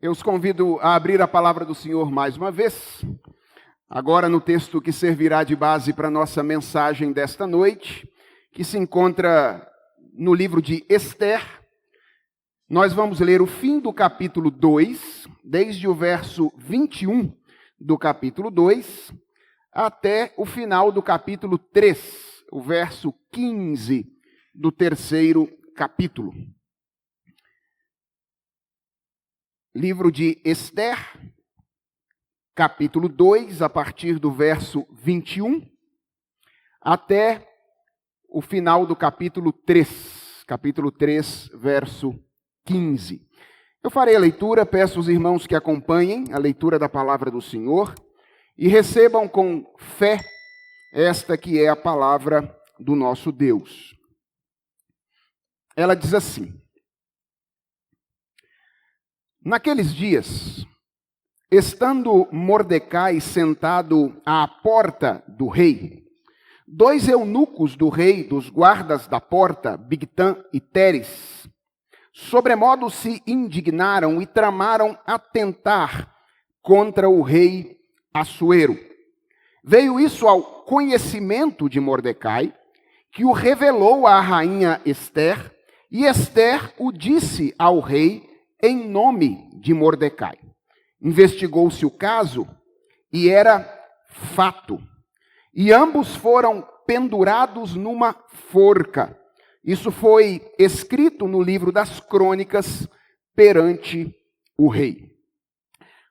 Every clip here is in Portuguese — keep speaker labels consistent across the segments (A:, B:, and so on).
A: Eu os convido a abrir a palavra do Senhor mais uma vez, agora no texto que servirá de base para a nossa mensagem desta noite, que se encontra no livro de Esther. Nós vamos ler o fim do capítulo 2, desde o verso 21 do capítulo 2, até o final do capítulo 3, o verso 15 do terceiro capítulo. Livro de Esther, capítulo 2, a partir do verso 21, até o final do capítulo 3, verso 15. Eu farei a leitura, peço aos irmãos que acompanhem a leitura da palavra do Senhor e recebam com fé esta que é a palavra do nosso Deus. Ela diz assim: Naqueles dias, estando Mordecai sentado à porta do rei, dois eunucos do rei, dos guardas da porta, Bigtã e Teres, sobremodo se indignaram e tramaram atentar contra o rei Assuero. Veio isso ao conhecimento de Mordecai, que o revelou à rainha Esther, e Esther o disse ao rei em nome de Mordecai. Investigou-se o caso e era fato. E ambos foram pendurados numa forca. Isso foi escrito no livro das crônicas perante o rei.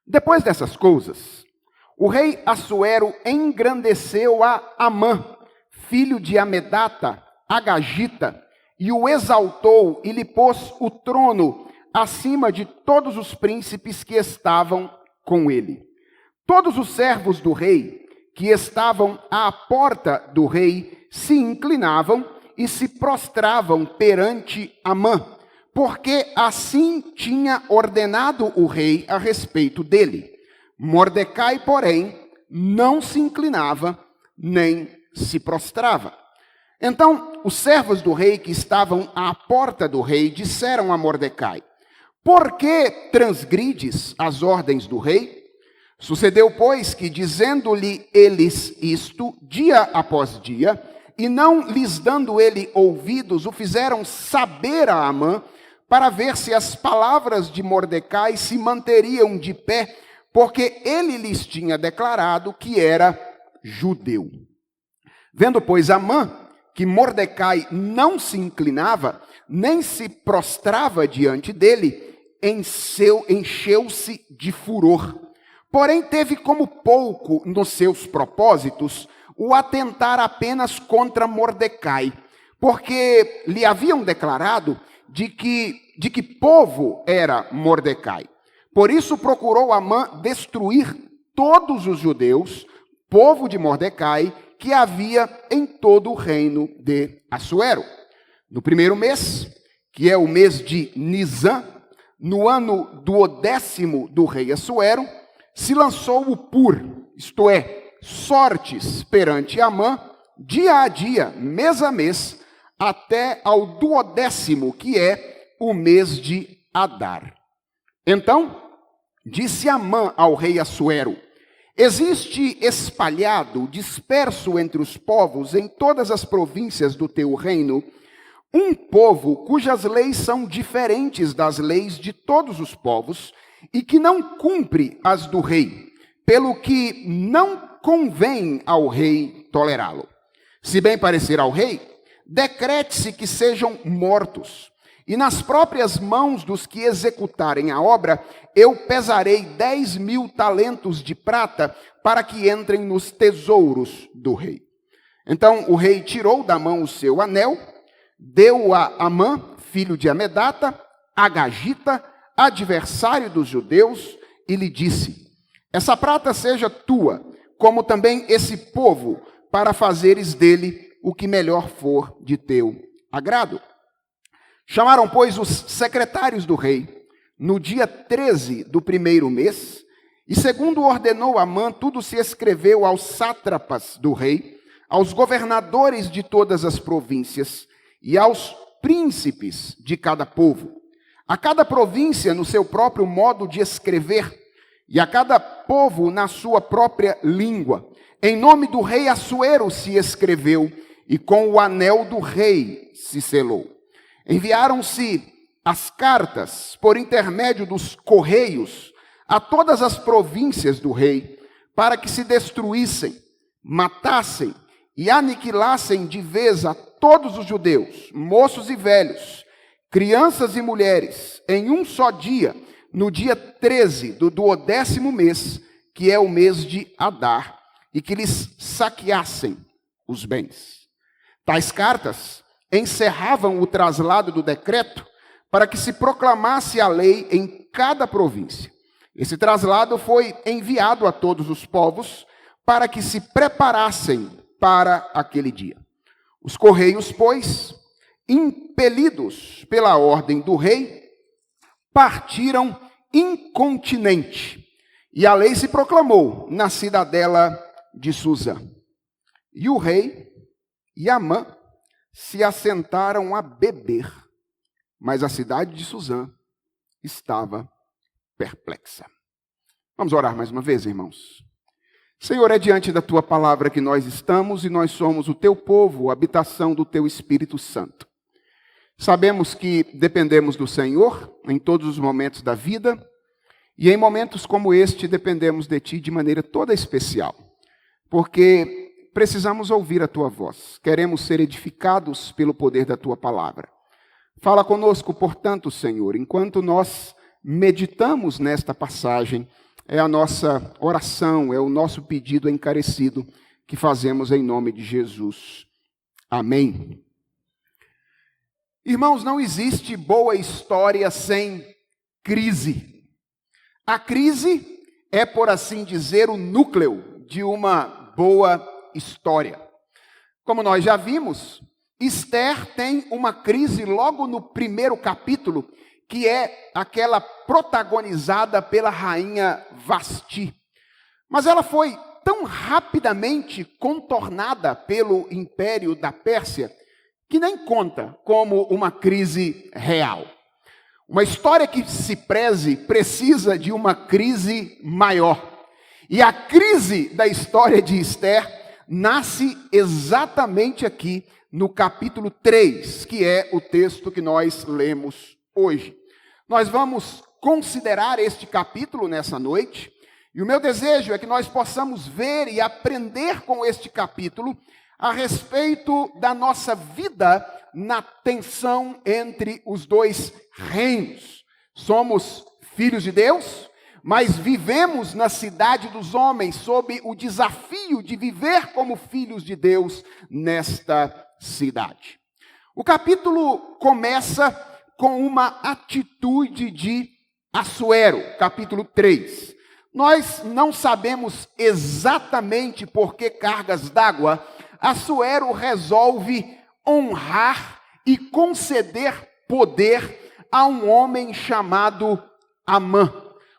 A: Depois dessas coisas, o rei Assuero engrandeceu a Amã, filho de Amedata, Agagita, e o exaltou e lhe pôs o trono acima de todos os príncipes que estavam com ele. Todos os servos do rei que estavam à porta do rei se inclinavam e se prostravam perante Amã, porque assim tinha ordenado o rei a respeito dele. Mordecai, porém, não se inclinava nem se prostrava. Então, os servos do rei que estavam à porta do rei disseram a Mordecai: Por que transgrides as ordens do rei? Sucedeu, pois, que dizendo-lhe eles isto, dia após dia, e não lhes dando ele ouvidos, o fizeram saber a Amã, para ver se as palavras de Mordecai se manteriam de pé, porque ele lhes tinha declarado que era judeu. Vendo, pois, Amã que Mordecai não se inclinava, nem se prostrava diante dele, encheu-se de furor. Porém, teve como pouco nos seus propósitos o atentar apenas contra Mordecai, porque lhe haviam declarado de que povo era Mordecai. Por isso procurou Amã destruir todos os judeus, povo de Mordecai, que havia em todo o reino de Assuero. No primeiro mês, que é o mês de Nisã, no ano 12º do rei Assuero, se lançou o pur, isto é, sortes perante Amã, dia a dia, mês a mês, até ao 12º, que é o mês de Adar. Então, disse Amã ao rei Assuero: Existe espalhado, disperso entre os povos, em todas as províncias do teu reino, um povo cujas leis são diferentes das leis de todos os povos e que não cumpre as do rei, pelo que não convém ao rei tolerá-lo. Se bem parecer ao rei, decrete-se que sejam mortos, e nas próprias mãos dos que executarem a obra, eu pesarei 10.000 talentos de prata para que entrem nos tesouros do rei. Então o rei tirou da mão o seu anel, deu a Amã, filho de Amedata, Agagita, adversário dos judeus, e lhe disse: Essa prata seja tua, como também esse povo, para fazeres dele o que melhor for de teu agrado. Chamaram, pois, os secretários do rei, no dia 13 do primeiro mês, e segundo ordenou Amã, tudo se escreveu aos sátrapas do rei, aos governadores de todas as províncias e aos príncipes de cada povo. a cada província no seu próprio modo de escrever, e a cada povo na sua própria língua. Em nome do rei Assuero se escreveu, e com o anel do rei se selou. Enviaram-se as cartas por intermédio dos correios a todas as províncias do rei, para que se destruíssem, matassem e aniquilassem de vez a todos os judeus, moços e velhos, crianças e mulheres, em um só dia, no dia 13 do 12º mês, que é o mês de Adar, e que lhes saqueassem os bens. Tais cartas encerravam o traslado do decreto para que se proclamasse a lei em cada província. Esse traslado foi enviado a todos os povos para que se preparassem para aquele dia. Os correios, pois, impelidos pela ordem do rei, partiram incontinenti, e a lei se proclamou na cidadela de Suzã. E o rei e Amã se assentaram a beber, mas a cidade de Suzã estava perplexa. Vamos orar mais uma vez, irmãos. Senhor, é diante da tua palavra que nós estamos e nós somos o teu povo, a habitação do teu Espírito Santo. Sabemos que dependemos do Senhor em todos os momentos da vida e em momentos como este dependemos de ti de maneira toda especial, porque precisamos ouvir a tua voz, queremos ser edificados pelo poder da tua palavra. Fala conosco, portanto, Senhor, enquanto nós meditamos nesta passagem, é a nossa oração, é o nosso pedido encarecido que fazemos em nome de Jesus. Amém. Irmãos, não existe boa história sem crise. A crise é, por assim dizer, o núcleo de uma boa história. Como nós já vimos, Esther tem uma crise logo no primeiro capítulo, que é aquela protagonizada pela rainha Vasti. Mas ela foi tão rapidamente contornada pelo Império da Pérsia, que nem conta como uma crise real. Uma história que se preze precisa de uma crise maior. E a crise da história de Esther nasce exatamente aqui no capítulo 3, que é o texto que nós lemos hoje. Nós vamos considerar este capítulo nessa noite, e o meu desejo é que nós possamos ver e aprender com este capítulo a respeito da nossa vida na tensão entre os dois reinos. Somos filhos de Deus, mas vivemos na cidade dos homens sob o desafio de viver como filhos de Deus nesta cidade. O capítulo começa com uma atitude de Assuero, capítulo 3. Nós não sabemos exatamente por que cargas d'água Assuero resolve honrar e conceder poder a um homem chamado Amã.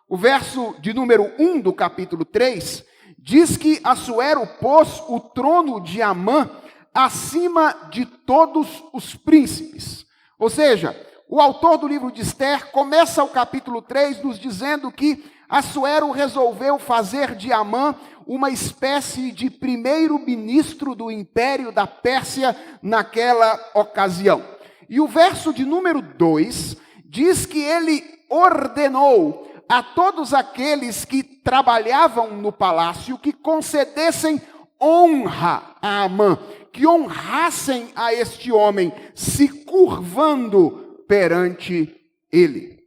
A: O verso de número 1 do capítulo 3 diz que Assuero pôs o trono de Amã acima de todos os príncipes. Ou seja, o autor do livro de Esther começa o capítulo 3 nos dizendo que Assuero resolveu fazer de Amã uma espécie de primeiro-ministro do Império da Pérsia naquela ocasião. E o verso de número 2 diz que ele ordenou a todos aqueles que trabalhavam no palácio que concedessem honra a Amã, que honrassem a este homem, se curvando perante ele.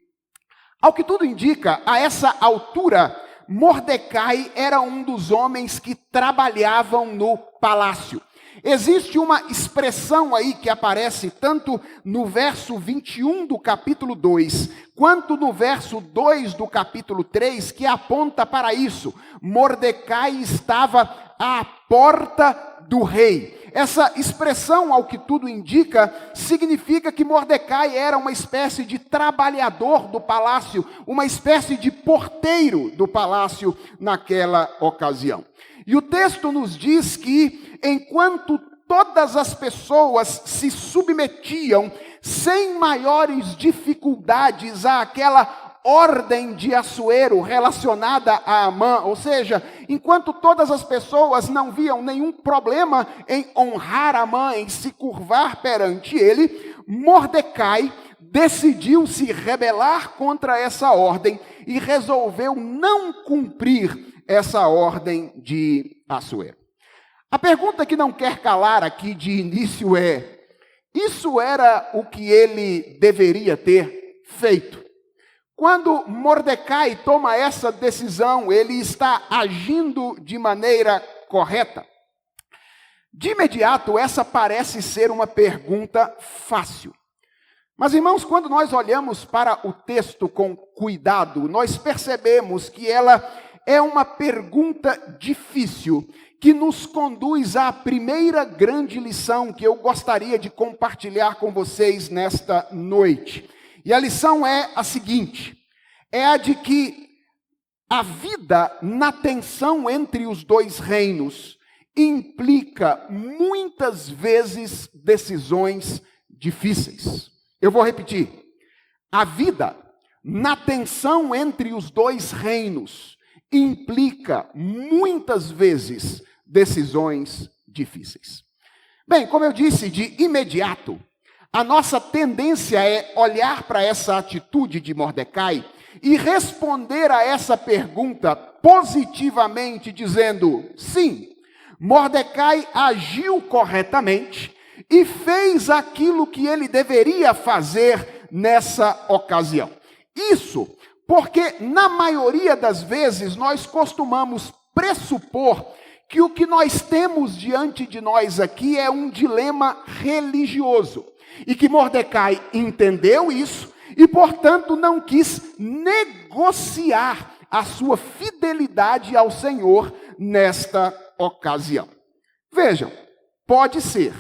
A: Ao que tudo indica, a essa altura, Mordecai era um dos homens que trabalhavam no palácio. Existe uma expressão aí que aparece tanto no verso 21 do capítulo 2, quanto no verso 2 do capítulo 3, que aponta para isso. Mordecai estava à porta do rei. Essa expressão, ao que tudo indica, significa que Mordecai era uma espécie de trabalhador do palácio, uma espécie de porteiro do palácio naquela ocasião. E o texto nos diz que, enquanto todas as pessoas se submetiam sem maiores dificuldades àquela ordem de Assuero relacionada a Amã. Ou seja, enquanto todas as pessoas não viam nenhum problema em honrar Amã, em se curvar perante ele, Mordecai decidiu se rebelar contra essa ordem e resolveu não cumprir essa ordem de Assuero. A pergunta que não quer calar aqui de início é: isso era o que ele deveria ter feito? Quando Mordecai toma essa decisão, ele está agindo de maneira correta? De imediato, essa parece ser uma pergunta fácil. Mas, irmãos, quando nós olhamos para o texto com cuidado, nós percebemos que ela é uma pergunta difícil, que nos conduz à primeira grande lição que eu gostaria de compartilhar com vocês nesta noite. E a lição é a seguinte: é a de que a vida na tensão entre os dois reinos implica muitas vezes decisões difíceis. Eu vou repetir. A vida na tensão entre os dois reinos implica muitas vezes decisões difíceis. Bem, como eu disse, de imediato, a nossa tendência é olhar para essa atitude de Mordecai e responder a essa pergunta positivamente, dizendo: sim, Mordecai agiu corretamente e fez aquilo que ele deveria fazer nessa ocasião. Isso porque, na maioria das vezes, nós costumamos pressupor que o que nós temos diante de nós aqui é um dilema religioso. E que Mordecai entendeu isso e, portanto, não quis negociar a sua fidelidade ao Senhor nesta ocasião. Vejam, pode ser,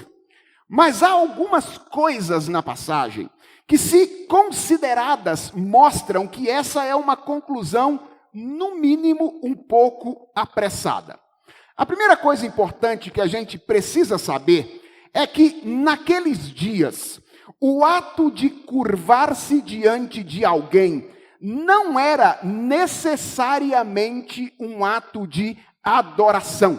A: mas há algumas coisas na passagem que, se consideradas, mostram que essa é uma conclusão, no mínimo, um pouco apressada. A primeira coisa importante que a gente precisa saber é que, naqueles dias, o ato de curvar-se diante de alguém não era necessariamente um ato de adoração.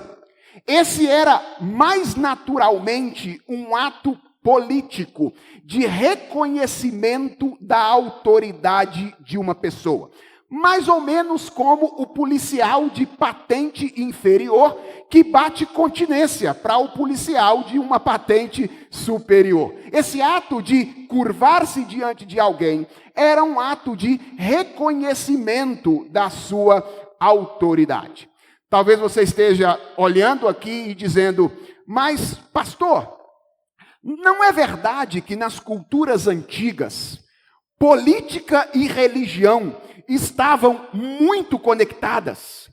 A: Esse era, mais naturalmente, um ato político, de reconhecimento da autoridade de uma pessoa. Mais ou menos como o policial de patente inferior que bate continência para o policial de uma patente superior. Esse ato de curvar-se diante de alguém era um ato de reconhecimento da sua autoridade. Talvez você esteja olhando aqui e dizendo: mas, pastor, não é verdade que nas culturas antigas, política e religião estavam muito conectadas?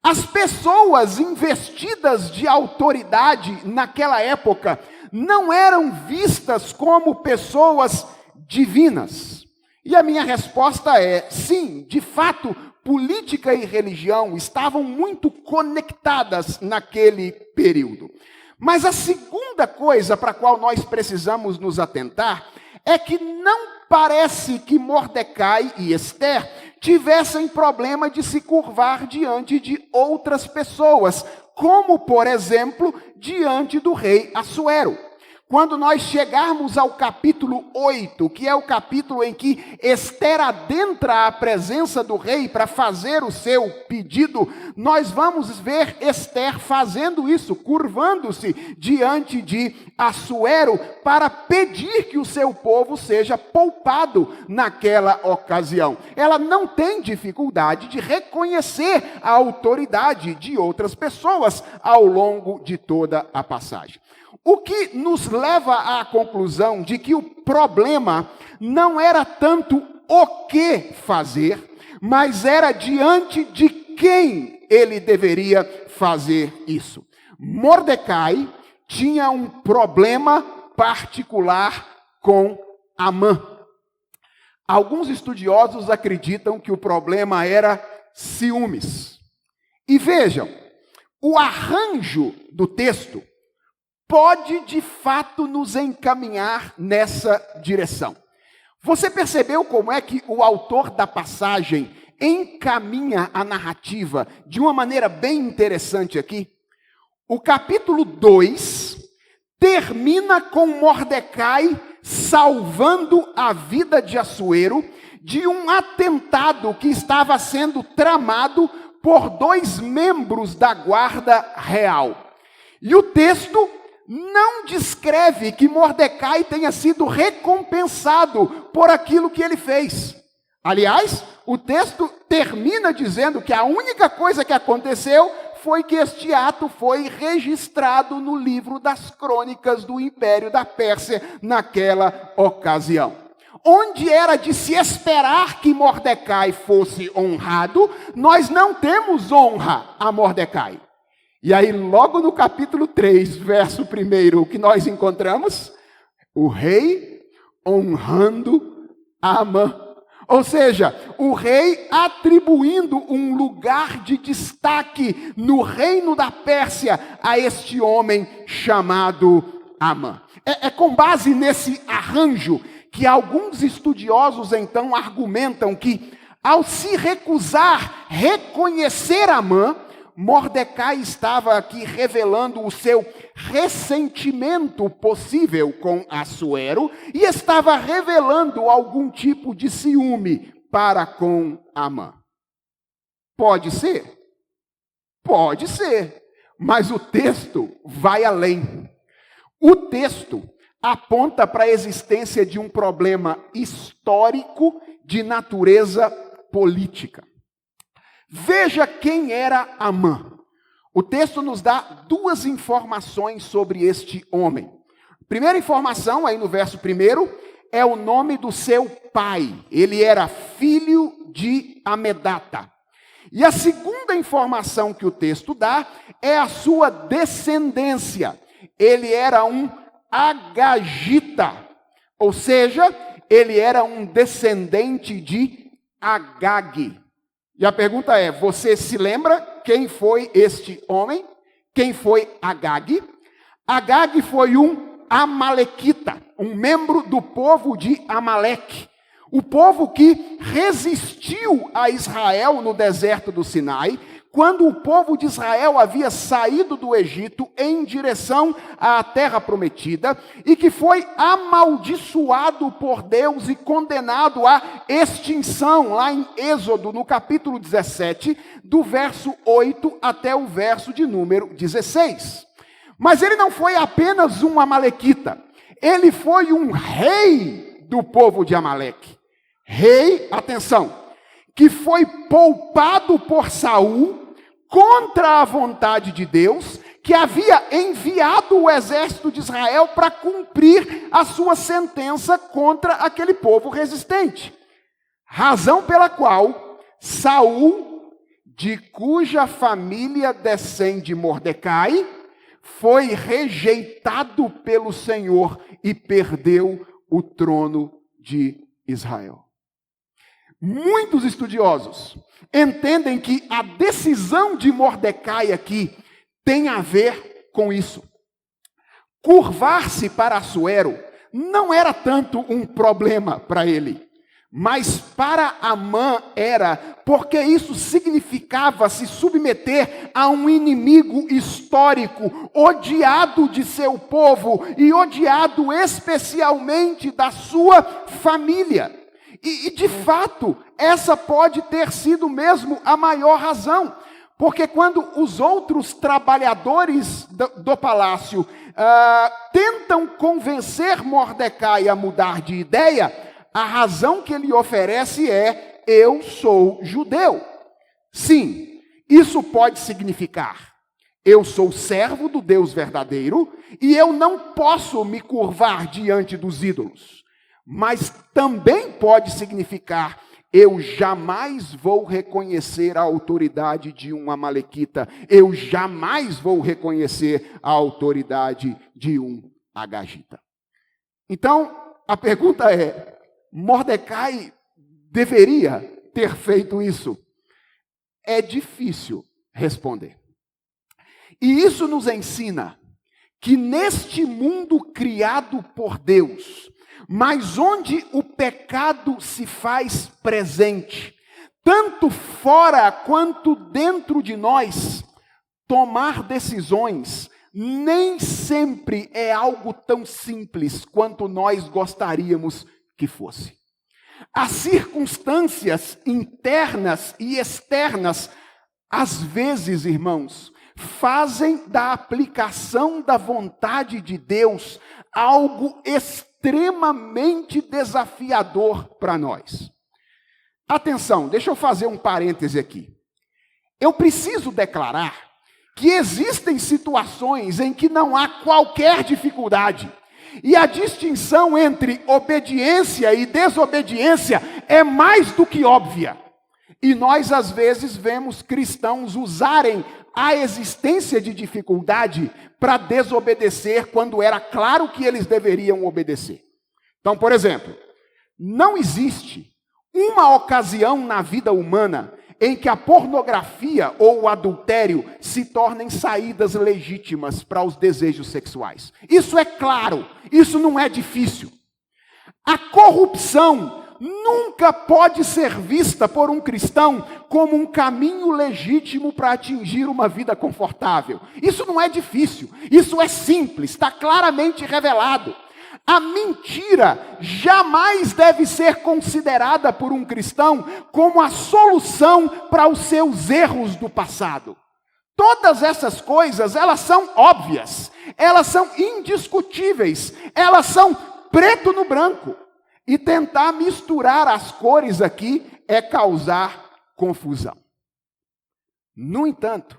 A: As pessoas investidas de autoridade naquela época não eram vistas como pessoas divinas. E a minha resposta é: sim, de fato, política e religião estavam muito conectadas naquele período. Mas a segunda coisa para a qual nós precisamos nos atentar é que não parece que Mordecai e Ester tivessem problema de se curvar diante de outras pessoas, como, por exemplo, diante do rei Assuero. Quando nós chegarmos ao capítulo 8, que é o capítulo em que Ester adentra a presença do rei para fazer o seu pedido, nós vamos ver Ester fazendo isso, curvando-se diante de Assuero para pedir que o seu povo seja poupado naquela ocasião. Ela não tem dificuldade de reconhecer a autoridade de outras pessoas ao longo de toda a passagem. O que nos leva à conclusão de que o problema não era tanto o que fazer, mas era diante de quem ele deveria fazer isso. Mordecai tinha um problema particular com Amã. Alguns estudiosos acreditam que o problema era ciúmes. E vejam, o arranjo do texto pode de fato nos encaminhar nessa direção. Você percebeu como é que o autor da passagem encaminha a narrativa de uma maneira bem interessante aqui? O capítulo 2 termina com Mordecai salvando a vida de Assuero de um atentado que estava sendo tramado por 2 membros da guarda real. E o texto não descreve que Mordecai tenha sido recompensado por aquilo que ele fez. Aliás, o texto termina dizendo que a única coisa que aconteceu foi que este ato foi registrado no livro das crônicas do Império da Pérsia naquela ocasião. Onde era de se esperar que Mordecai fosse honrado, nós não temos honra a Mordecai. E aí, logo no capítulo 3, verso 1, o que nós encontramos? O rei honrando Amã. Ou seja, o rei atribuindo um lugar de destaque no reino da Pérsia a este homem chamado Amã. É com base nesse arranjo que alguns estudiosos então argumentam que, ao se recusar reconhecer Amã, Mordecai estava aqui revelando o seu ressentimento possível com Assuero e estava revelando algum tipo de ciúme para com Amã. Pode ser? Pode ser, mas o texto vai além. O texto aponta para a existência de um problema histórico de natureza política. Veja quem era Amã. O texto nos dá 2 informações sobre este homem. A primeira informação, aí no verso 1, é o nome do seu pai. Ele era filho de Amedata. E a segunda informação que o texto dá é a sua descendência. Ele era um agagita, ou seja, ele era um descendente de Agag. E a pergunta é, você se lembra quem foi este homem? Quem foi Agag? Agag foi um amalequita, um membro do povo de Amaleque. O povo que resistiu a Israel no deserto do Sinai, quando o povo de Israel havia saído do Egito em direção à terra prometida, e que foi amaldiçoado por Deus e condenado à extinção, lá em Êxodo, no capítulo 17, do verso 8 até o verso de número 16. Mas ele não foi apenas um amalequita, ele foi um rei do povo de Amaleque. Rei, atenção, que foi poupado por Saul contra a vontade de Deus, que havia enviado o exército de Israel para cumprir a sua sentença contra aquele povo resistente. Razão pela qual Saul, de cuja família descende Mordecai, foi rejeitado pelo Senhor e perdeu o trono de Israel. Muitos estudiosos entendem que a decisão de Mordecai aqui tem a ver com isso. Curvar-se para Assuero não era tanto um problema para ele, mas para Amã era, porque isso significava se submeter a um inimigo histórico, odiado de seu povo e odiado especialmente da sua família. E de fato, essa pode ter sido mesmo a maior razão, porque quando os outros trabalhadores do palácio tentam convencer Mordecai a mudar de ideia, a razão que ele oferece é: eu sou judeu. Sim, isso pode significar: eu sou servo do Deus verdadeiro e eu não posso me curvar diante dos ídolos. Mas também pode significar: eu jamais vou reconhecer a autoridade de um amalequita, eu jamais vou reconhecer a autoridade de um agagita. Então, a pergunta é: Mordecai deveria ter feito isso? É difícil responder. E isso nos ensina que neste mundo criado por Deus, mas onde o pecado se faz presente, tanto fora quanto dentro de nós, tomar decisões nem sempre é algo tão simples quanto nós gostaríamos que fosse. As circunstâncias internas e externas, às vezes, irmãos, fazem da aplicação da vontade de Deus algo extremamente desafiador para nós. Atenção, deixa eu fazer um parêntese aqui. Eu preciso declarar que existem situações em que não há qualquer dificuldade. E a distinção entre obediência e desobediência é mais do que óbvia. E nós, às vezes, vemos cristãos usarem a existência de dificuldade para desobedecer quando era claro que eles deveriam obedecer. Então, por exemplo, não existe uma ocasião na vida humana em que a pornografia ou o adultério se tornem saídas legítimas para os desejos sexuais. Isso é claro, isso não é difícil. A corrupção nunca pode ser vista por um cristão como um caminho legítimo para atingir uma vida confortável. Isso não é difícil, isso é simples, está claramente revelado. A mentira jamais deve ser considerada por um cristão como a solução para os seus erros do passado. Todas essas coisas, elas são óbvias, elas são indiscutíveis, elas são preto no branco. E tentar misturar as cores aqui é causar confusão. No entanto,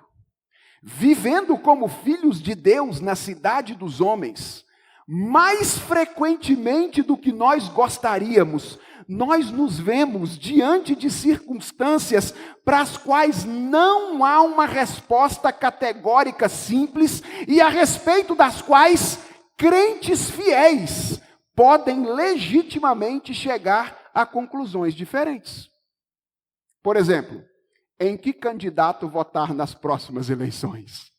A: vivendo como filhos de Deus na cidade dos homens, mais frequentemente do que nós gostaríamos, nós nos vemos diante de circunstâncias para as quais não há uma resposta categórica simples e a respeito das quais crentes fiéis podem legitimamente chegar a conclusões diferentes. Por exemplo, em que candidato votar nas próximas eleições?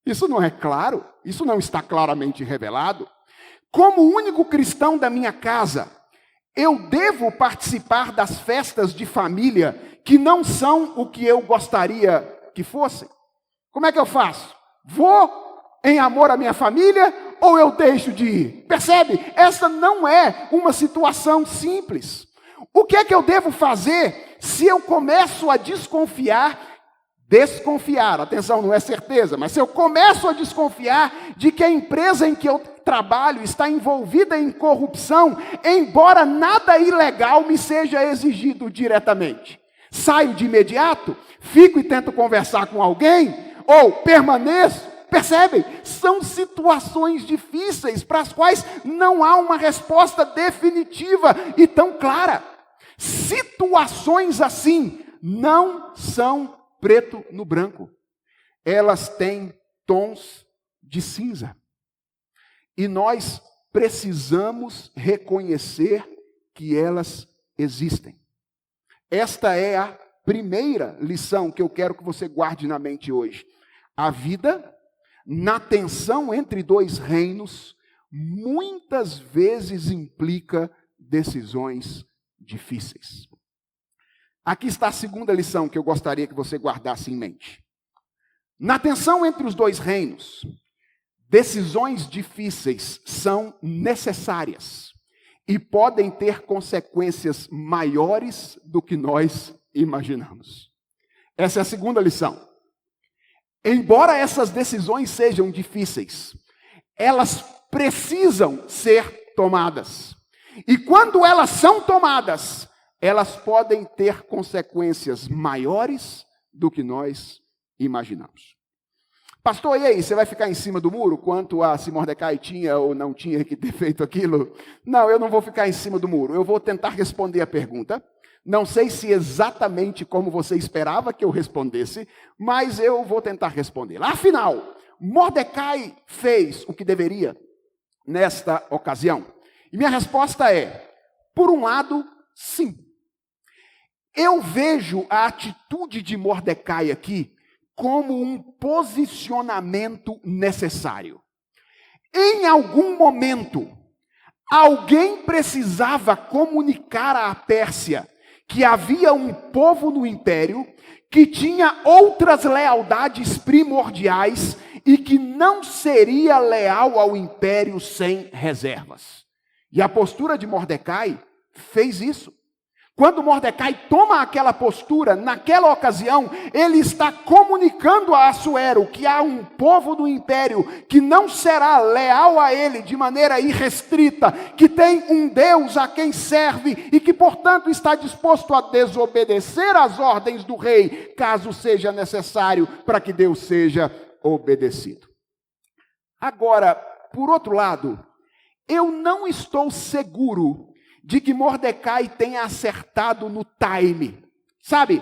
A: Isso não é claro, isso não está claramente revelado. Como único cristão da minha casa, eu devo participar das festas de família que não são o que eu gostaria que fossem? Como é que eu faço? Vou em amor à minha família ou eu deixo de ir? Percebe? Essa não é uma situação simples. O que é que eu devo fazer se eu começo a desconfiar, atenção, não é certeza, mas se eu começo a desconfiar de que a empresa em que eu trabalho está envolvida em corrupção, embora nada ilegal me seja exigido diretamente? Saio de imediato? Fico e tento conversar com alguém? Ou permaneço? Percebem? São situações difíceis para as quais não há uma resposta definitiva e tão clara. Situações assim não são preto no branco. Elas têm tons de cinza. E nós precisamos reconhecer que elas existem. Esta é a primeira lição que eu quero que você guarde na mente hoje. A vida, na tensão entre dois reinos, muitas vezes implica decisões difíceis. Aqui está a segunda lição que eu gostaria que você guardasse em mente. Na tensão entre os dois reinos, decisões difíceis são necessárias e podem ter consequências maiores do que nós imaginamos. Essa é a segunda lição. Embora essas decisões sejam difíceis, elas precisam ser tomadas. E quando elas são tomadas, elas podem ter consequências maiores do que nós imaginamos. Pastor, e aí, você vai ficar em cima do muro quanto a se Mordecai tinha ou não tinha que ter feito aquilo? Não, eu não vou ficar em cima do muro. Eu vou tentar responder a pergunta. Não sei se exatamente como você esperava que eu respondesse, mas eu vou tentar responder. Afinal, Mordecai fez o que deveria nesta ocasião? E minha resposta é, por um lado, sim. Eu vejo a atitude de Mordecai aqui como um posicionamento necessário. Em algum momento, alguém precisava comunicar à Pérsia que havia um povo no império que tinha outras lealdades primordiais e que não seria leal ao império sem reservas. E a postura de Mordecai fez isso. Quando Mordecai toma aquela postura, naquela ocasião, ele está comunicando a Assuero que há um povo do império que não será leal a ele de maneira irrestrita, que tem um Deus a quem serve e que, portanto, está disposto a desobedecer às ordens do rei, caso seja necessário para que Deus seja obedecido. Agora, por outro lado, eu não estou seguro de que Mordecai tenha acertado no time. Sabe,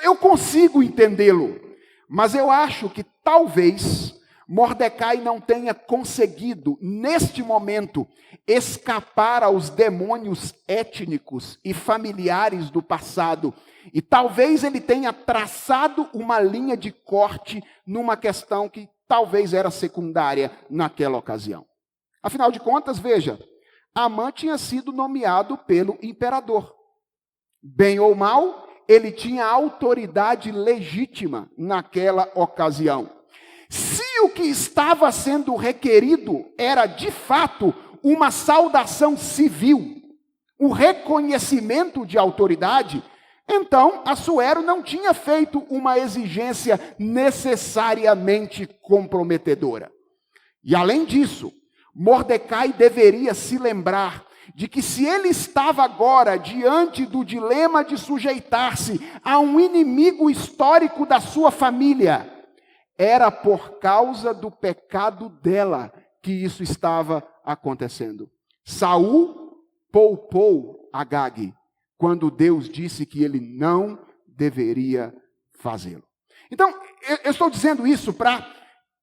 A: eu consigo entendê-lo, mas eu acho que talvez Mordecai não tenha conseguido, neste momento, escapar aos demônios étnicos e familiares do passado. E talvez ele tenha traçado uma linha de corte numa questão que talvez era secundária naquela ocasião. Afinal de contas, veja, Amã tinha sido nomeado pelo imperador. Bem ou mal, ele tinha autoridade legítima naquela ocasião. Se o que estava sendo requerido era, de fato, uma saudação civil, o reconhecimento de autoridade, então Assuero não tinha feito uma exigência necessariamente comprometedora. E além disso, Mordecai deveria se lembrar de que se ele estava agora diante do dilema de sujeitar-se a um inimigo histórico da sua família, era por causa do pecado dela que isso estava acontecendo. Saul poupou Agag quando Deus disse que ele não deveria fazê-lo. Então, eu estou dizendo isso para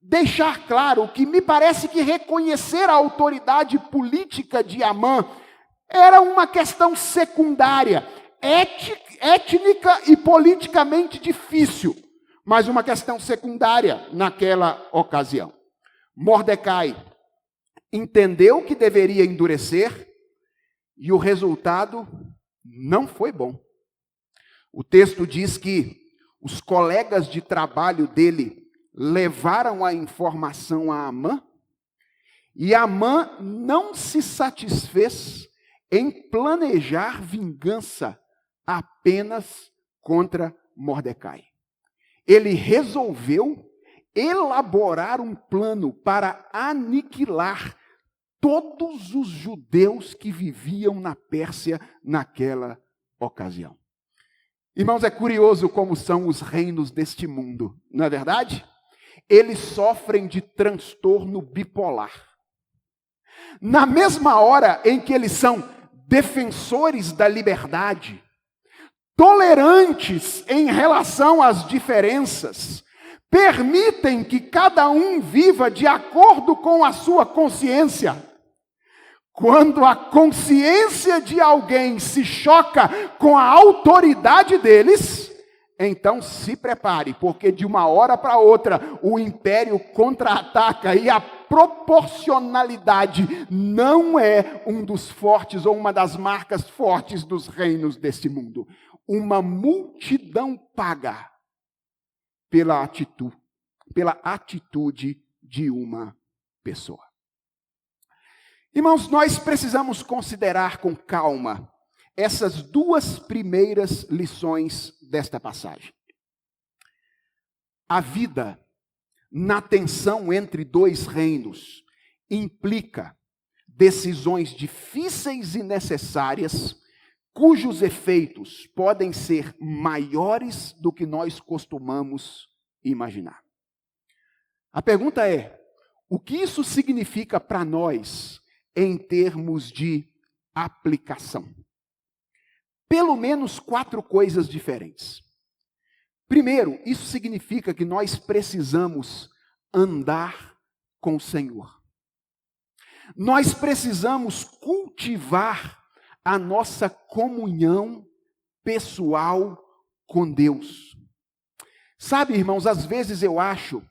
A: deixar claro que me parece que reconhecer a autoridade política de Amã era uma questão secundária, étnica e politicamente difícil, mas uma questão secundária naquela ocasião. Mordecai entendeu que deveria endurecer e o resultado não foi bom. O texto diz que os colegas de trabalho dele levaram a informação a Amã, e Amã não se satisfez em planejar vingança apenas contra Mordecai. Ele resolveu elaborar um plano para aniquilar todos os judeus que viviam na Pérsia naquela ocasião. Irmãos, é curioso como são os reinos deste mundo, não é verdade? Eles sofrem de transtorno bipolar. Na mesma hora em que eles são defensores da liberdade, tolerantes em relação às diferenças, permitem que cada um viva de acordo com a sua consciência. Quando a consciência de alguém se choca com a autoridade deles, então se prepare, porque de uma hora para outra o império contra-ataca e a proporcionalidade não é um dos fortes ou uma das marcas fortes dos reinos deste mundo. Uma multidão paga pela atitude de uma pessoa. Irmãos, nós precisamos considerar com calma essas duas primeiras lições desta passagem. A vida na tensão entre dois reinos implica decisões difíceis e necessárias, cujos efeitos podem ser maiores do que nós costumamos imaginar. A pergunta é: o que isso significa para nós em termos de aplicação? Pelo menos 4 coisas diferentes. Primeiro, isso significa que nós precisamos andar com o Senhor. Nós precisamos cultivar a nossa comunhão pessoal com Deus. Sabe, irmãos, às vezes eu acho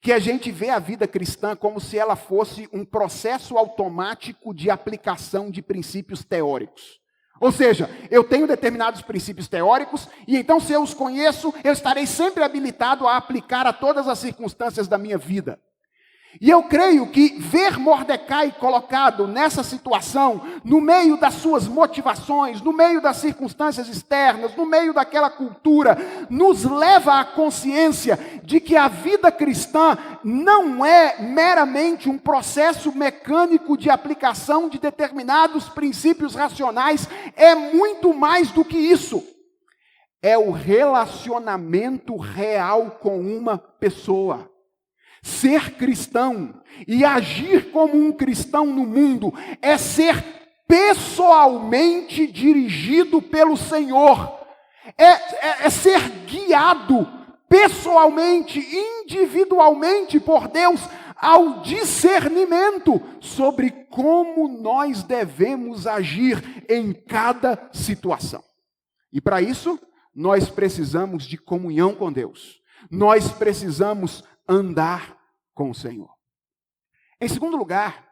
A: que a gente vê a vida cristã como se ela fosse um processo automático de aplicação de princípios teóricos. Ou seja, eu tenho determinados princípios teóricos, e então se eu os conheço, eu estarei sempre habilitado a aplicar a todas as circunstâncias da minha vida. E eu creio que ver Mordecai colocado nessa situação, no meio das suas motivações, no meio das circunstâncias externas, no meio daquela cultura, nos leva à consciência de que a vida cristã não é meramente um processo mecânico de aplicação de determinados princípios racionais, é muito mais do que isso. É o relacionamento real com uma pessoa. Ser cristão e agir como um cristão no mundo é ser pessoalmente dirigido pelo Senhor, é ser guiado pessoalmente, individualmente por Deus ao discernimento sobre como nós devemos agir em cada situação. E para isso, nós precisamos de comunhão com Deus. Nós precisamos andar com o Senhor. Em segundo lugar,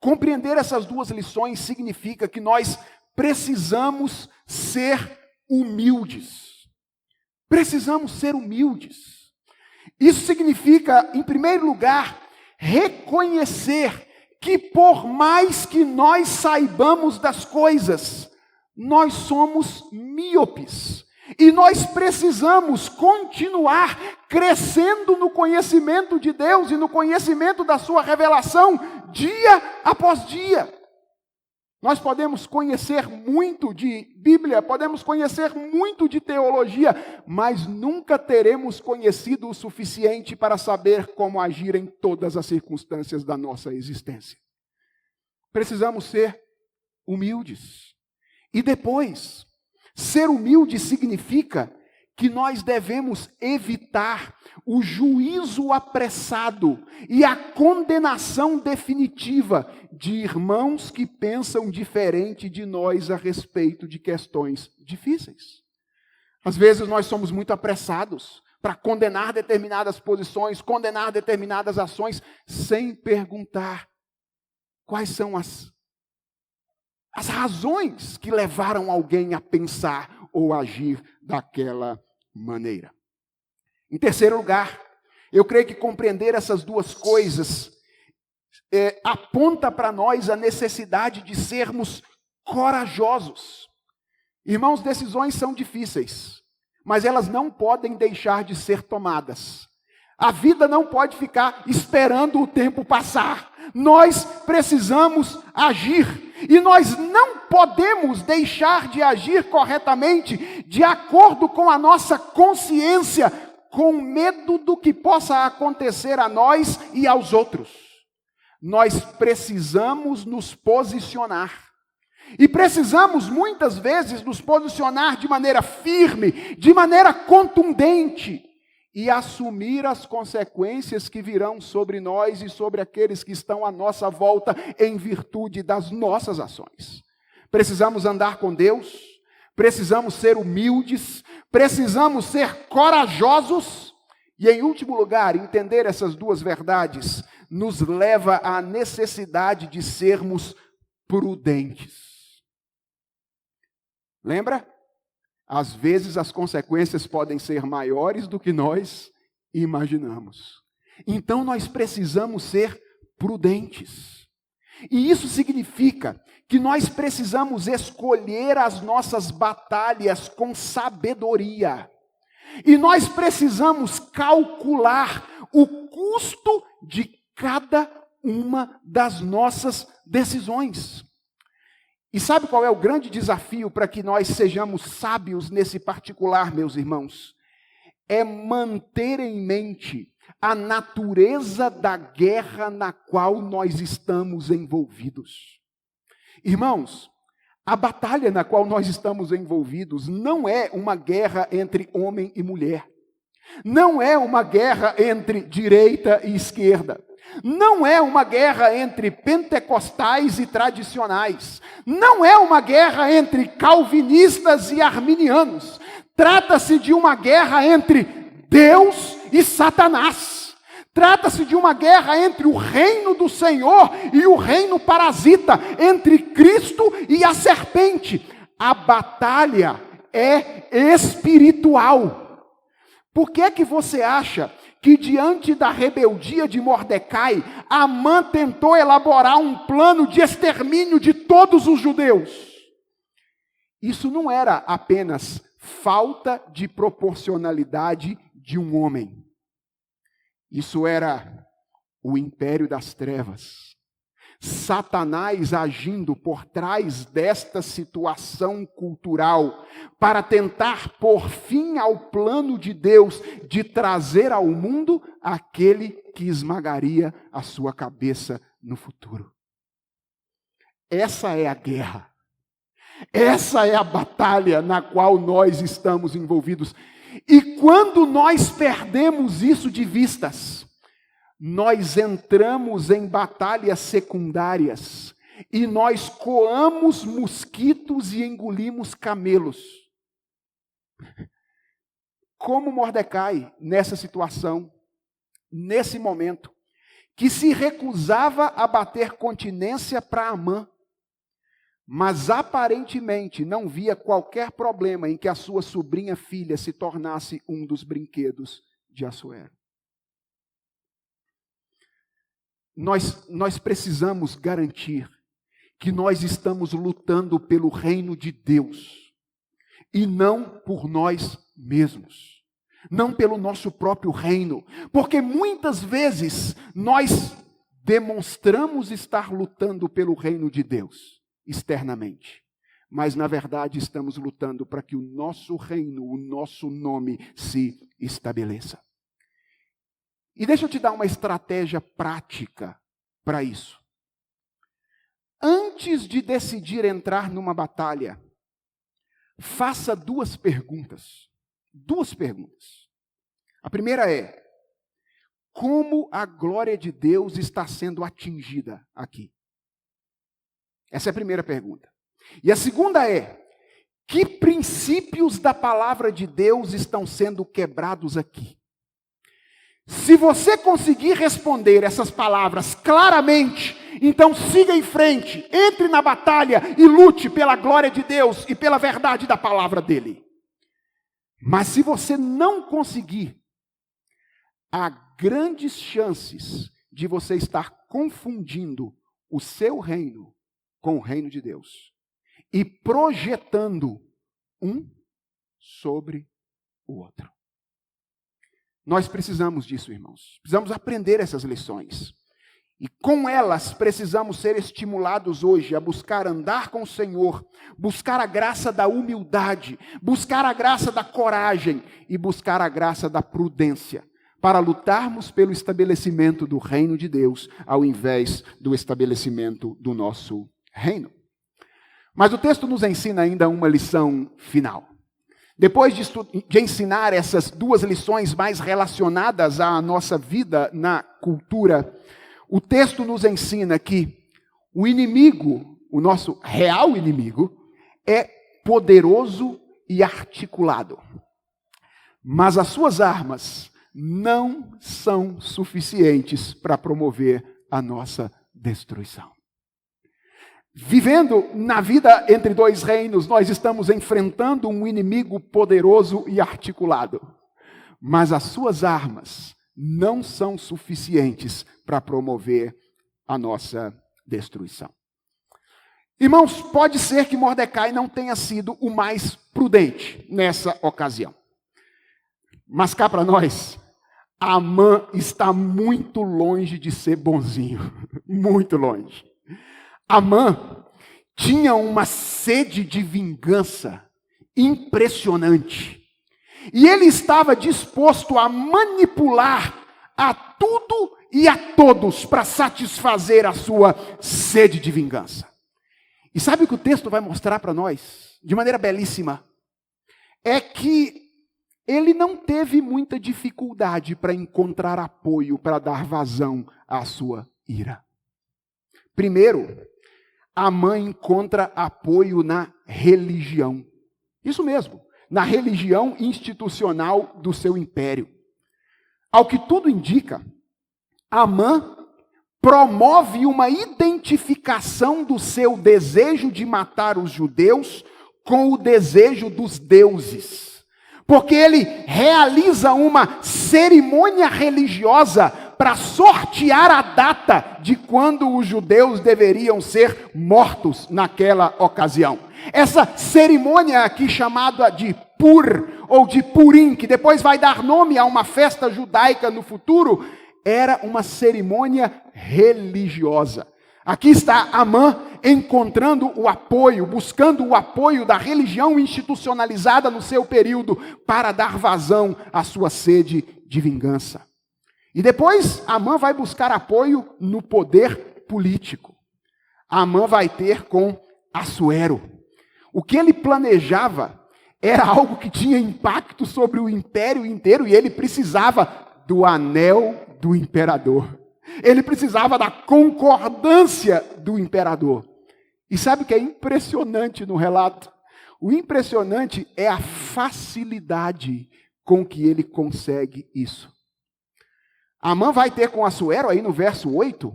A: compreender essas duas lições significa que nós precisamos ser humildes. Precisamos ser humildes. Isso significa, em primeiro lugar, reconhecer que por mais que nós saibamos das coisas, nós somos míopes. E nós precisamos continuar crescendo no conhecimento de Deus e no conhecimento da sua revelação, dia após dia. Nós podemos conhecer muito de Bíblia, podemos conhecer muito de teologia, mas nunca teremos conhecido o suficiente para saber como agir em todas as circunstâncias da nossa existência. Precisamos ser humildes. E depois, ser humilde significa que nós devemos evitar o juízo apressado e a condenação definitiva de irmãos que pensam diferente de nós a respeito de questões difíceis. Às vezes nós somos muito apressados para condenar determinadas posições, condenar determinadas ações, sem perguntar quais são as razões que levaram alguém a pensar ou agir daquela maneira. Em terceiro lugar, eu creio que compreender essas duas coisas aponta para nós a necessidade de sermos corajosos. Irmãos, decisões são difíceis, mas elas não podem deixar de ser tomadas. A vida não pode ficar esperando o tempo passar. Nós precisamos agir. E nós não podemos deixar de agir corretamente de acordo com a nossa consciência, com medo do que possa acontecer a nós e aos outros. Nós precisamos nos posicionar. E precisamos muitas vezes nos posicionar de maneira firme, de maneira contundente, e assumir as consequências que virão sobre nós e sobre aqueles que estão à nossa volta em virtude das nossas ações. Precisamos andar com Deus, precisamos ser humildes, precisamos ser corajosos e, em último lugar, entender essas duas verdades nos leva à necessidade de sermos prudentes. Lembra? Às vezes as consequências podem ser maiores do que nós imaginamos. Então nós precisamos ser prudentes. E isso significa que nós precisamos escolher as nossas batalhas com sabedoria. E nós precisamos calcular o custo de cada uma das nossas decisões. E sabe qual é o grande desafio para que nós sejamos sábios nesse particular, meus irmãos? É manter em mente a natureza da guerra na qual nós estamos envolvidos. Irmãos, a batalha na qual nós estamos envolvidos não é uma guerra entre homem e mulher. Não é uma guerra entre direita e esquerda. Não é uma guerra entre pentecostais e tradicionais. Não é uma guerra entre calvinistas e arminianos. Trata-se de uma guerra entre Deus e Satanás. Trata-se de uma guerra entre o reino do Senhor e o reino parasita, entre Cristo e a serpente. A batalha é espiritual. Por que é que você acha que diante da rebeldia de Mordecai, Amã tentou elaborar um plano de extermínio de todos os judeus? Isso não era apenas falta de proporcionalidade de um homem. Isso era o império das trevas. Satanás agindo por trás desta situação cultural para tentar pôr fim ao plano de Deus de trazer ao mundo aquele que esmagaria a sua cabeça no futuro. Essa é a guerra. Essa é a batalha na qual nós estamos envolvidos. E quando nós perdemos isso de vistas, nós entramos em batalhas secundárias e nós coamos mosquitos e engolimos camelos. Como Mordecai, nessa situação, nesse momento, que se recusava a bater continência para Amã, mas aparentemente não via qualquer problema em que a sua sobrinha filha se tornasse um dos brinquedos de Assuero. Nós precisamos garantir que nós estamos lutando pelo reino de Deus e não por nós mesmos, não pelo nosso próprio reino, porque muitas vezes nós demonstramos estar lutando pelo reino de Deus externamente, mas na verdade estamos lutando para que o nosso reino, o nosso nome se estabeleça. E deixa eu te dar uma estratégia prática para isso. Antes de decidir entrar numa batalha, faça duas perguntas. Duas perguntas. A primeira é: como a glória de Deus está sendo atingida aqui? Essa é a primeira pergunta. E a segunda é: que princípios da palavra de Deus estão sendo quebrados aqui? Se você conseguir responder essas palavras claramente, então siga em frente, entre na batalha e lute pela glória de Deus e pela verdade da palavra dele. Mas se você não conseguir, há grandes chances de você estar confundindo o seu reino com o reino de Deus e projetando um sobre o outro. Nós precisamos disso, irmãos. Precisamos aprender essas lições. E com elas precisamos ser estimulados hoje a buscar andar com o Senhor, buscar a graça da humildade, buscar a graça da coragem e buscar a graça da prudência, para lutarmos pelo estabelecimento do reino de Deus, ao invés do estabelecimento do nosso reino. Mas o texto nos ensina ainda uma lição final. Depois de ensinar essas duas lições mais relacionadas à nossa vida na cultura, o texto nos ensina que o inimigo, o nosso real inimigo, é poderoso e articulado. Mas as suas armas não são suficientes para promover a nossa destruição. Vivendo na vida entre dois reinos, nós estamos enfrentando um inimigo poderoso e articulado. Mas as suas armas não são suficientes para promover a nossa destruição. Irmãos, pode ser que Mordecai não tenha sido o mais prudente nessa ocasião. Mas cá para nós, Amã está muito longe de ser bonzinho. Muito longe. Amã tinha uma sede de vingança impressionante. E ele estava disposto a manipular a tudo e a todos para satisfazer a sua sede de vingança. E sabe o que o texto vai mostrar para nós, de maneira belíssima? É que ele não teve muita dificuldade para encontrar apoio para dar vazão à sua ira. Primeiro, Amã encontra apoio na religião. Isso mesmo, na religião institucional do seu império. Ao que tudo indica, Amã promove uma identificação do seu desejo de matar os judeus com o desejo dos deuses. Porque ele realiza uma cerimônia religiosa para sortear a data de quando os judeus deveriam ser mortos naquela ocasião. Essa cerimônia aqui chamada de Pur, ou de Purim, que depois vai dar nome a uma festa judaica no futuro, era uma cerimônia religiosa. Aqui está Amã encontrando o apoio, buscando o apoio da religião institucionalizada no seu período para dar vazão à sua sede de vingança. E depois Amã vai buscar apoio no poder político. Amã vai ter com Assuero. O que ele planejava era algo que tinha impacto sobre o império inteiro e ele precisava do anel do imperador. Ele precisava da concordância do imperador. E sabe o que é impressionante no relato? O impressionante é a facilidade com que ele consegue isso. Amã vai ter com Assuero, aí no verso 8,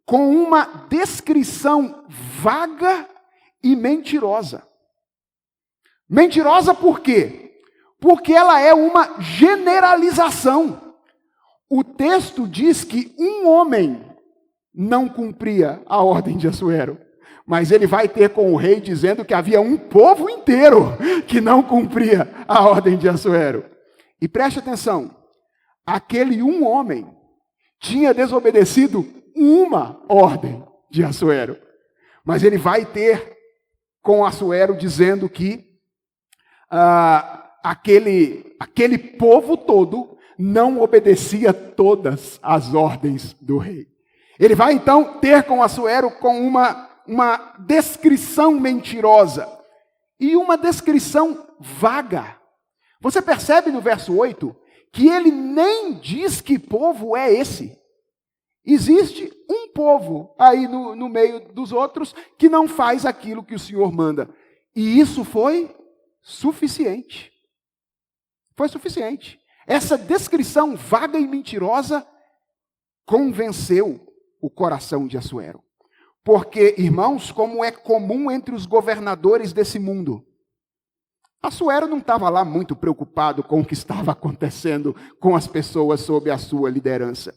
A: com uma descrição vaga e mentirosa. Mentirosa por quê? Porque ela é uma generalização. O texto diz que um homem não cumpria a ordem de Assuero, mas ele vai ter com o rei dizendo que havia um povo inteiro que não cumpria a ordem de Assuero. E preste atenção, aquele um homem tinha desobedecido uma ordem de Assuero, mas ele vai ter com Assuero dizendo que aquele povo todo não obedecia todas as ordens do rei. Ele vai então ter com Assuero com uma descrição mentirosa e uma descrição vaga. Você percebe no verso 8 que ele nem diz que povo é esse. Existe um povo aí no meio dos outros que não faz aquilo que o Senhor manda. E isso foi suficiente. Foi suficiente. Essa descrição vaga e mentirosa convenceu o coração de Assuero. Porque, irmãos, como é comum entre os governadores desse mundo, Assuero não estava lá muito preocupado com o que estava acontecendo com as pessoas sob a sua liderança.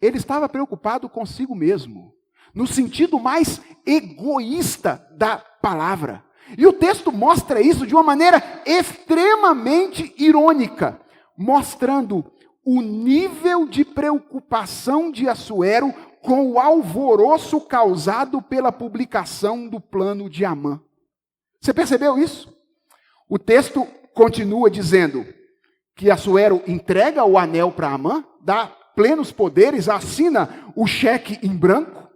A: Ele estava preocupado consigo mesmo, no sentido mais egoísta da palavra. E o texto mostra isso de uma maneira extremamente irônica, mostrando o nível de preocupação de Assuero com o alvoroço causado pela publicação do plano de Amã. Você percebeu isso? O texto continua dizendo que Assuero entrega o anel para Amã, dá plenos poderes, assina o cheque em branco.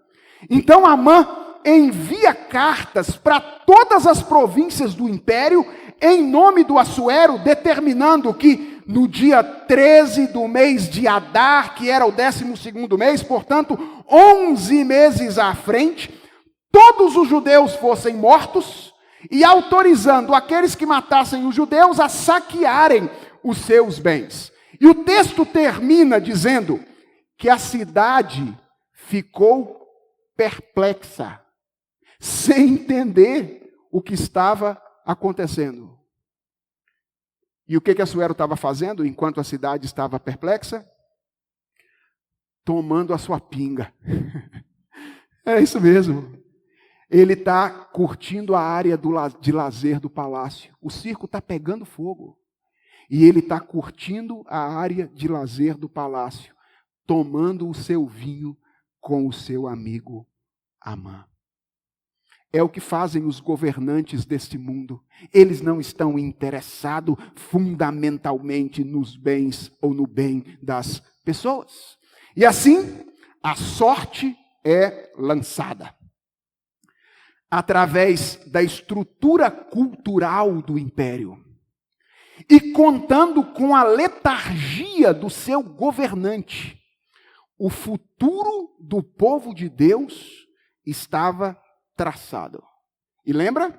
A: Então Amã envia cartas para todas as províncias do império em nome do Assuero, determinando que no dia 13 do mês de Adar, que era o 12º mês, portanto, 11 meses à frente, todos os judeus fossem mortos e autorizando aqueles que matassem os judeus a saquearem os seus bens. E o texto termina dizendo que a cidade ficou perplexa, sem entender o que estava acontecendo. E o que Assuero estava fazendo enquanto a cidade estava perplexa? Tomando a sua pinga. É isso mesmo. Ele está curtindo a área de lazer do palácio. O circo está pegando fogo. E ele está curtindo a área de lazer do palácio, tomando o seu vinho com o seu amigo Amã. É o que fazem os governantes deste mundo. Eles não estão interessados fundamentalmente nos bens ou no bem das pessoas. E assim, a sorte é lançada. Através da estrutura cultural do império. E contando com a letargia do seu governante, o futuro do povo de Deus estava traçado. E lembra?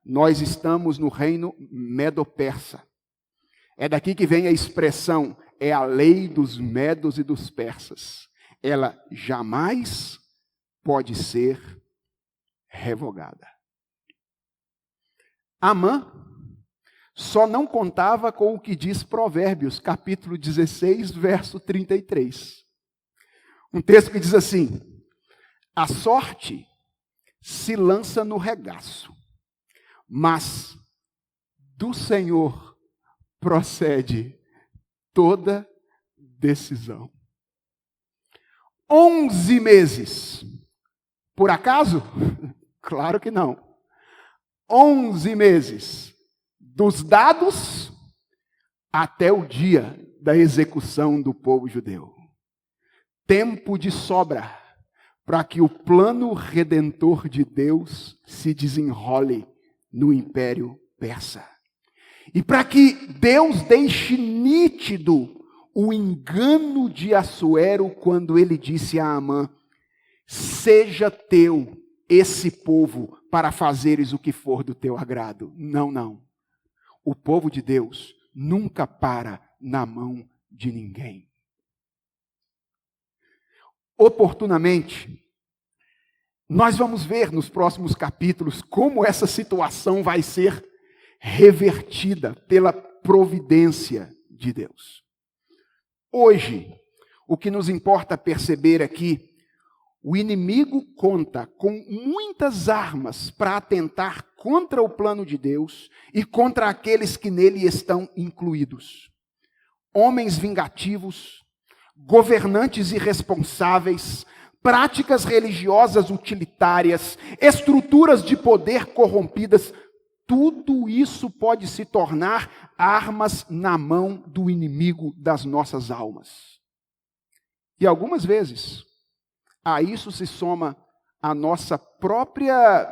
A: Nós estamos no reino medo-persa. É daqui que vem a expressão, é a lei dos medos e dos persas. ela jamais pode ser revogada. Amã só não contava com o que diz Provérbios, capítulo 16, verso 33. Um texto que diz assim: a sorte se lança no regaço, mas do Senhor procede toda decisão. 11 meses. Por acaso? Claro que não. 11 meses. Dos dados até o dia da execução do povo judeu. Tempo de sobra para que o plano redentor de Deus se desenrole no Império Persa. E para que Deus deixe nítido o engano de Assuero quando ele disse a Amã: seja teu esse povo para fazeres o que for do teu agrado. Não, não. O povo de Deus nunca para na mão de ninguém. Oportunamente, nós vamos ver nos próximos capítulos como essa situação vai ser revertida pela providência de Deus. Hoje, o que nos importa perceber aqui, o inimigo conta com muitas armas para atentar contra o plano de Deus e contra aqueles que nele estão incluídos. Homens vingativos, governantes irresponsáveis, práticas religiosas utilitárias, estruturas de poder corrompidas, tudo isso pode se tornar armas na mão do inimigo das nossas almas. E algumas vezes, a isso se soma a nossa própria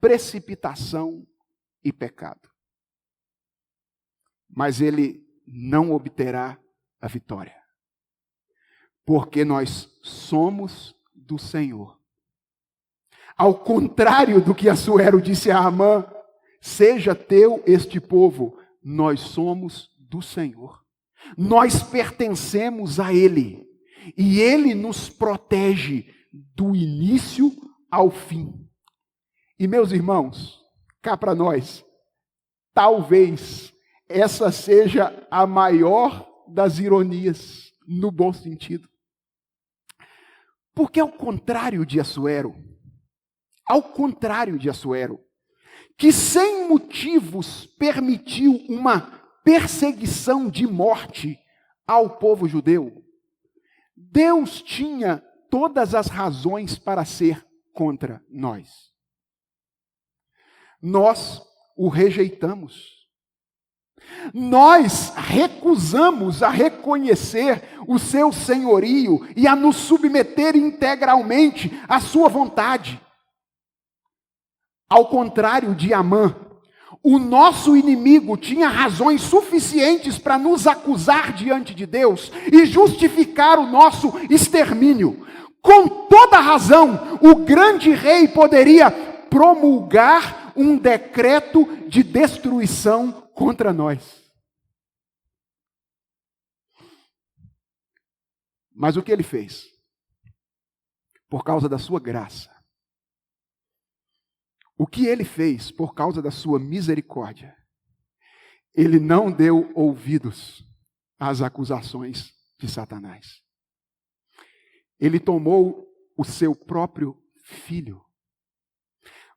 A: precipitação e pecado. Mas ele não obterá a vitória, porque nós somos do Senhor. Ao contrário do que Assuero disse a Amã, seja teu este povo, nós somos do Senhor. Nós pertencemos a Ele. E Ele nos protege do início ao fim. E meus irmãos, cá para nós, talvez essa seja a maior das ironias, no bom sentido. Porque ao contrário de Assuero, que sem motivos permitiu uma perseguição de morte ao povo judeu, Deus tinha todas as razões para ser contra nós. Nós o rejeitamos. Nós recusamos a reconhecer o seu senhorio e a nos submeter integralmente à sua vontade. Ao contrário de Amã, o nosso inimigo tinha razões suficientes para nos acusar diante de Deus e justificar o nosso extermínio. Com toda razão, o grande rei poderia promulgar um decreto de destruição contra nós. Mas o que ele fez? Por causa da sua graça. O que ele fez por causa da sua misericórdia? Ele não deu ouvidos às acusações de Satanás. Ele tomou o seu próprio filho,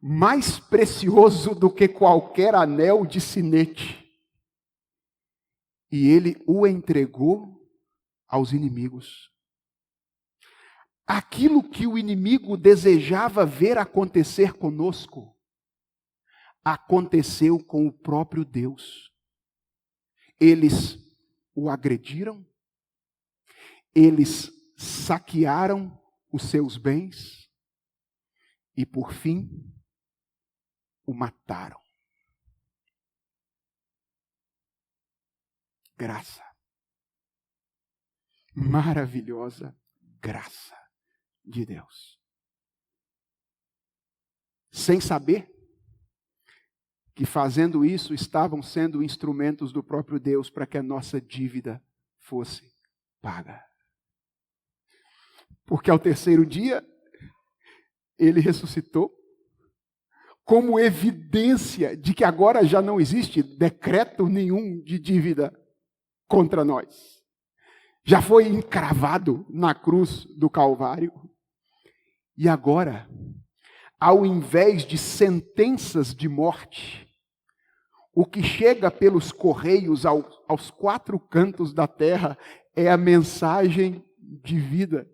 A: mais precioso do que qualquer anel de sinete, e ele o entregou aos inimigos. Aquilo que o inimigo desejava ver acontecer conosco, aconteceu com o próprio Deus. Eles o agrediram, eles saquearam os seus bens e, por fim, o mataram. Graça. Maravilhosa graça de Deus. Sem saber que fazendo isso estavam sendo instrumentos do próprio Deus para que a nossa dívida fosse paga. Porque ao terceiro dia, ele ressuscitou, como evidência de que agora já não existe decreto nenhum de dívida contra nós. Já foi encravado na cruz do Calvário. E agora, ao invés de sentenças de morte, o que chega pelos correios aos quatro cantos da terra é a mensagem de vida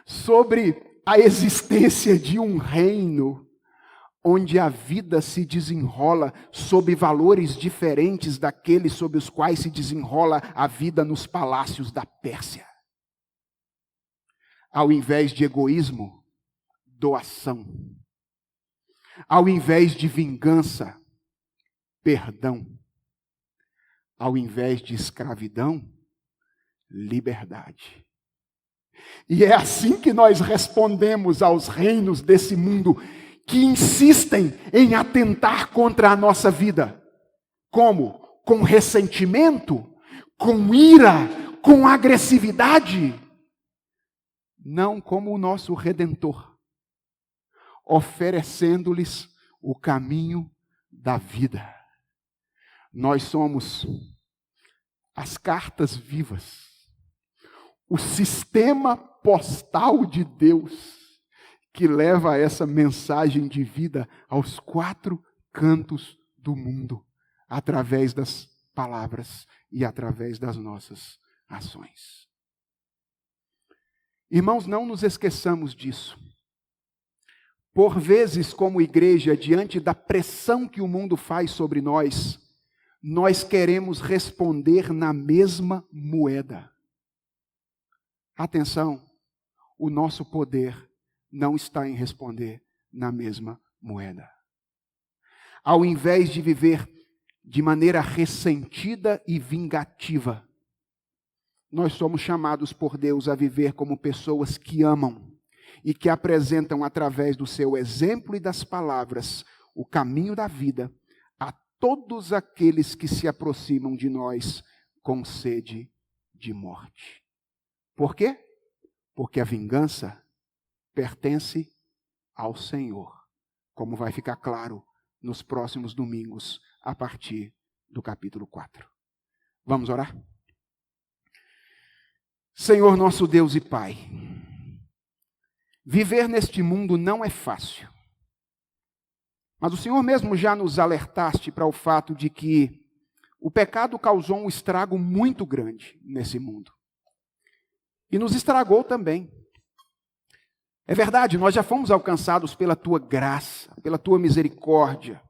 A: sobre a existência de um reino onde a vida se desenrola sob valores diferentes daqueles sob os quais se desenrola a vida nos palácios da Pérsia. Ao invés de egoísmo, doação. Ao invés de vingança, perdão. Ao invés de escravidão, liberdade. E é assim que nós respondemos aos reinos desse mundo que insistem em atentar contra a nossa vida. Como? Com ressentimento, com ira, com agressividade. Não como o nosso Redentor, oferecendo-lhes o caminho da vida. Nós somos as cartas vivas, o sistema postal de Deus que leva essa mensagem de vida aos quatro cantos do mundo, através das palavras e através das nossas ações. Irmãos, não nos esqueçamos disso. Por vezes, como igreja, diante da pressão que o mundo faz sobre nós queremos responder na mesma moeda. Atenção, o nosso poder não está em responder na mesma moeda. Ao invés de viver de maneira ressentida e vingativa, nós somos chamados por Deus a viver como pessoas que amam e que apresentam através do seu exemplo e das palavras o caminho da vida a todos aqueles que se aproximam de nós com sede de morte. Por quê? Porque a vingança pertence ao Senhor, como vai ficar claro nos próximos domingos, a partir do capítulo 4. Vamos orar? Senhor nosso Deus e Pai, viver neste mundo não é fácil, mas o Senhor mesmo já nos alertaste para o fato de que o pecado causou um estrago muito grande nesse mundo. E nos estragou também. É verdade, nós já fomos alcançados pela Tua graça, pela Tua misericórdia,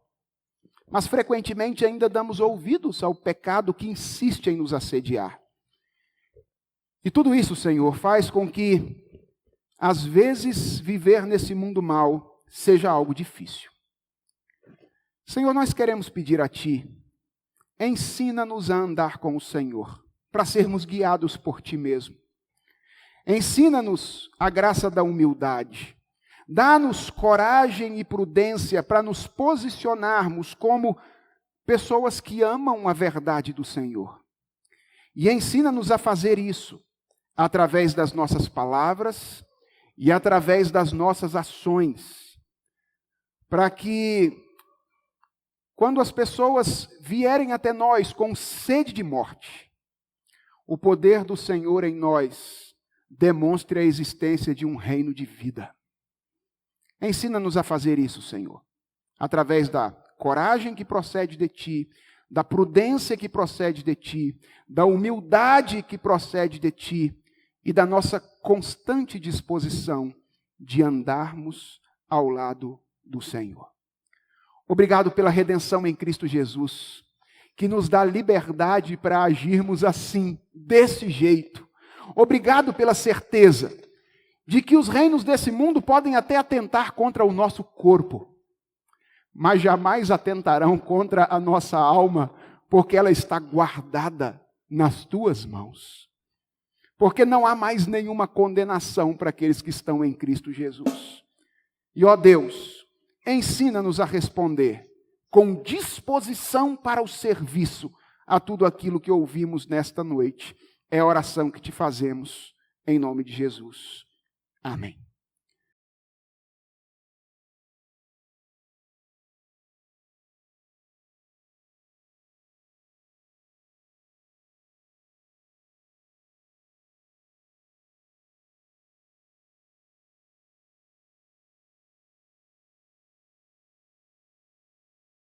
A: mas frequentemente ainda damos ouvidos ao pecado que insiste em nos assediar. E tudo isso, Senhor, faz com que, às vezes, viver nesse mundo mau seja algo difícil. Senhor, nós queremos pedir a Ti, ensina-nos a andar com o Senhor, para sermos guiados por Ti mesmo. Ensina-nos a graça da humildade. Dá-nos coragem e prudência para nos posicionarmos como pessoas que amam a verdade do Senhor. E ensina-nos a fazer isso através das nossas palavras e através das nossas ações, para que, quando as pessoas vierem até nós com sede de morte, o poder do Senhor em nós demonstre a existência de um reino de vida. Ensina-nos a fazer isso, Senhor, através da coragem que procede de Ti, da prudência que procede de Ti, da humildade que procede de Ti e da nossa constante disposição de andarmos ao lado do Senhor. Obrigado pela redenção em Cristo Jesus, que nos dá liberdade para agirmos assim, desse jeito. Obrigado pela certeza de que os reinos desse mundo podem até atentar contra o nosso corpo, mas jamais atentarão contra a nossa alma, porque ela está guardada nas Tuas mãos. Porque não há mais nenhuma condenação para aqueles que estão em Cristo Jesus. E, ó Deus, ensina-nos a responder com disposição para o serviço a tudo aquilo que ouvimos nesta noite. É a oração que Te fazemos, em nome de Jesus. Amém.